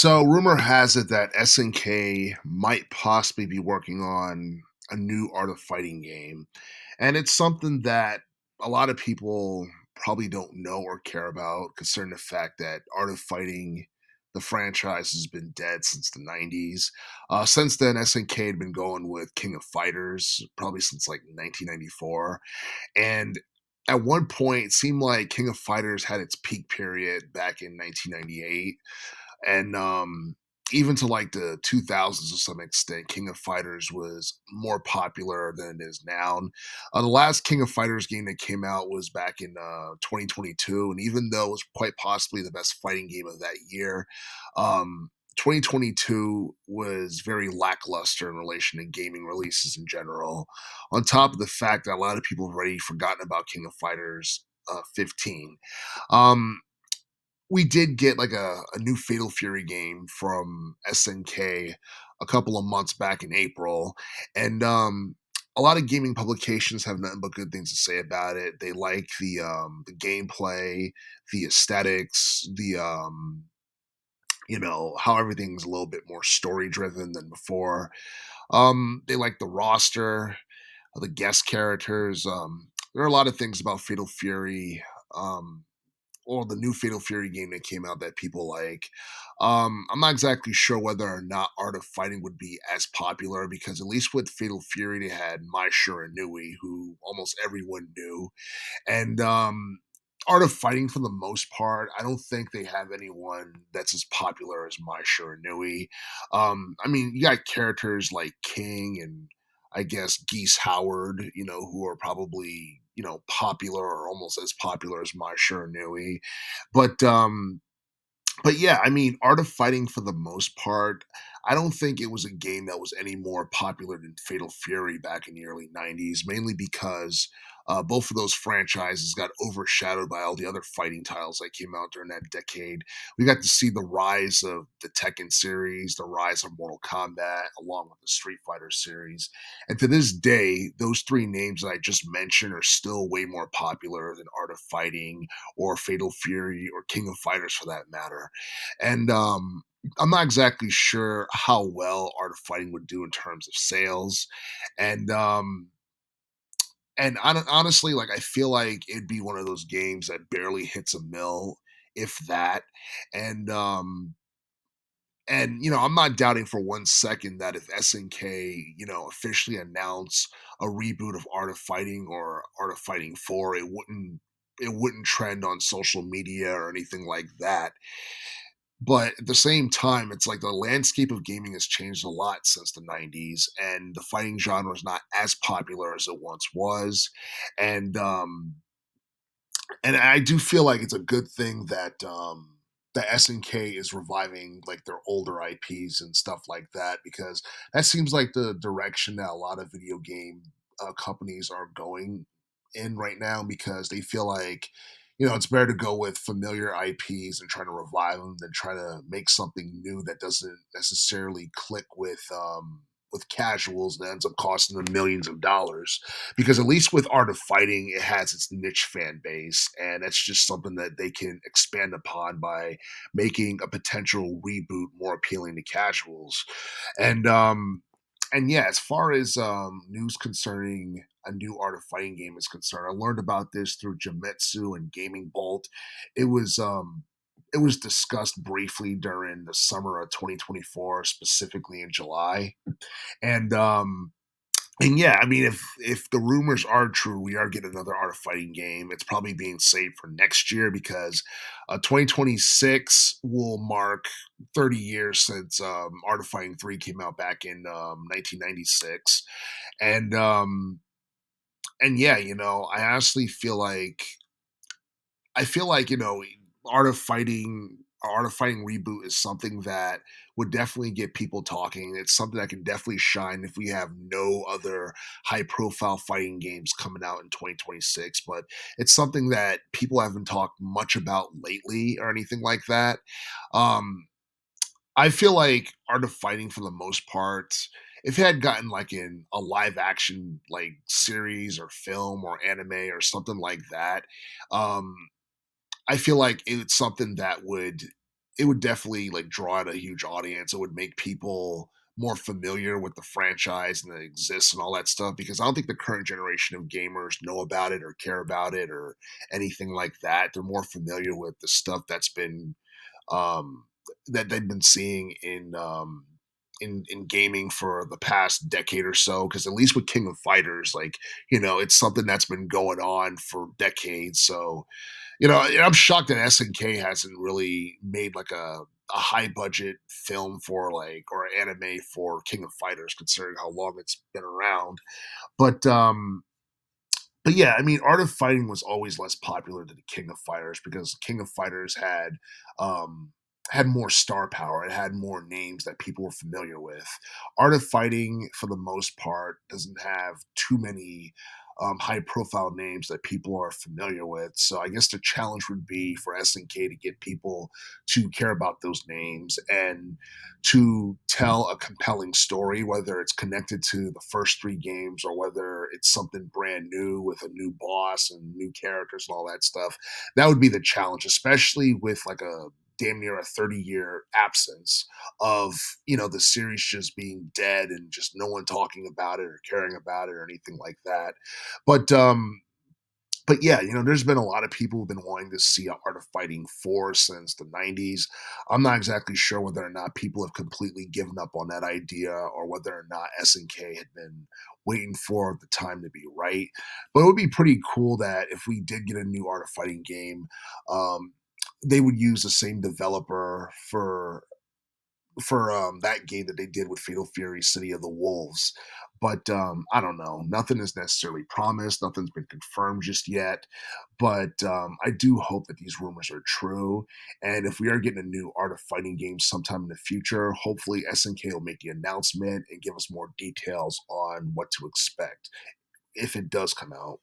So, rumor has it that SNK might possibly be working on a new Art of Fighting game. And it's something that a lot of people probably don't know or care about, considering the fact that Art of Fighting, the franchise, has been dead since the 90s. Since then, SNK had been going with King of Fighters, probably since like 1994. And at one point, it seemed like King of Fighters had its peak period back in 1998 and even to like the 2000s to some extent, King of Fighters was more popular than it is now. The last King of Fighters game that came out was back in 2022, and even though it was quite possibly the best fighting game of that year, um, 2022 was very lackluster in relation to gaming releases in general. On top of the fact that a lot of people have already forgotten about King of Fighters 15. Um, we did get like a new Fatal Fury game from SNK a couple of months back in April, and a lot of gaming publications have nothing but good things to say about it. They like the gameplay, the aesthetics, how everything's a little bit more story driven than before. They like the roster, the guest characters. There are a lot of things about Fatal Fury. Or the new Fatal Fury game that came out that people like. I'm not exactly sure whether or not Art of Fighting would be as popular because at least with Fatal Fury they had Mai Shiranui, who almost everyone knew, and Art of Fighting for the most part, I don't think they have anyone that's as popular as Mai Shiranui. I mean, you got characters like King and I guess Geese Howard, who are probably popular or almost as popular as Mai Shiranui. But but yeah, I mean, Art of Fighting for the most part, I don't think it was a game that was any more popular than Fatal Fury back in the early 90s, mainly because both of those franchises got overshadowed by all the other fighting titles that came out during that decade. We got to see the rise of the Tekken series, the rise of Mortal Kombat, along with the Street Fighter series. And to this day, those three names that I just mentioned are still way more popular than Art of Fighting or Fatal Fury or King of Fighters for that matter. And I'm not exactly sure how well Art of Fighting would do in terms of sales. And honestly, like I feel like it'd be one of those games that barely hits a mill, if that. And I'm not doubting for one second that if SNK, officially announce a reboot of Art of Fighting or Art of Fighting 4, it wouldn't trend on social media or anything like that. But at the same time, it's like the landscape of gaming has changed a lot since the 90s, and the fighting genre is not as popular as it once was. And I do feel like it's a good thing that the SNK is reviving like their older IPs and stuff like that because that seems like the direction that a lot of video game companies are going in right now because they feel like it's better to go with familiar IPs and try to revive them than try to make something new that doesn't necessarily click with casuals that ends up costing them millions of dollars because at least with Art of Fighting, it has its niche fan base, and that's just something that they can expand upon by making a potential reboot more appealing to casuals. And yeah, as far as news concerning a new Art of Fighting game is concerned, I learned about this through Jametsu and Gaming Bolt. It was it was discussed briefly during the summer of 2024, specifically in July. And yeah, I mean, if the rumors are true, we are getting another Art of Fighting game. It's probably being saved for next year because 2026 will mark 30 years since Art of Fighting 3 came out back in 1996, and yeah, I honestly feel like Art of Fighting reboot is something that would definitely get people talking. It's something that can definitely shine if we have no other high profile fighting games coming out in 2026. But it's something that people haven't talked much about lately or anything like that. Um, I feel like Art of Fighting for the most part, if it had gotten like in a live action like series or film or anime or something like that, um, I feel like it's something that would it would definitely like draw out a huge audience. It would make people more familiar with the franchise and that it exists and all that stuff because I don't think the current generation of gamers know about it or care about it or anything like that. They're more familiar with the stuff that's been um, that they've been seeing in gaming for the past decade or so. Because at least with King of Fighters, like it's something that's been going on for decades. So I'm shocked that SNK hasn't really made like a high budget film for like or anime for King of Fighters, considering how long it's been around. But but yeah, I mean, Art of Fighting was always less popular than King of Fighters because King of Fighters um, had more star power. It had more names that people were familiar with. Art of Fighting, for the most part, doesn't have too many high profile names that people are familiar with. So I guess the challenge would be for SNK to get people to care about those names and to tell a compelling story, whether it's connected to the first three games or whether it's something brand new with a new boss and new characters and all that stuff. That would be the challenge, especially with like a damn near a 30-year absence of the series just being dead and just no one talking about it or caring about it or anything like that. But yeah, there's been a lot of people who've been wanting to see Art of Fighting 4 since the 90s. I'm not exactly sure whether or not people have completely given up on that idea or whether or not SNK had been waiting for the time to be right. But it would be pretty cool that if we did get a new Art of Fighting game, um, they would use the same developer for that game that they did with Fatal Fury City of the Wolves. But I don't know. Nothing is necessarily promised. Nothing's been confirmed just yet. But I do hope that these rumors are true. And if we are getting a new Art of Fighting game sometime in the future, hopefully SNK will make the announcement and give us more details on what to expect if it does come out.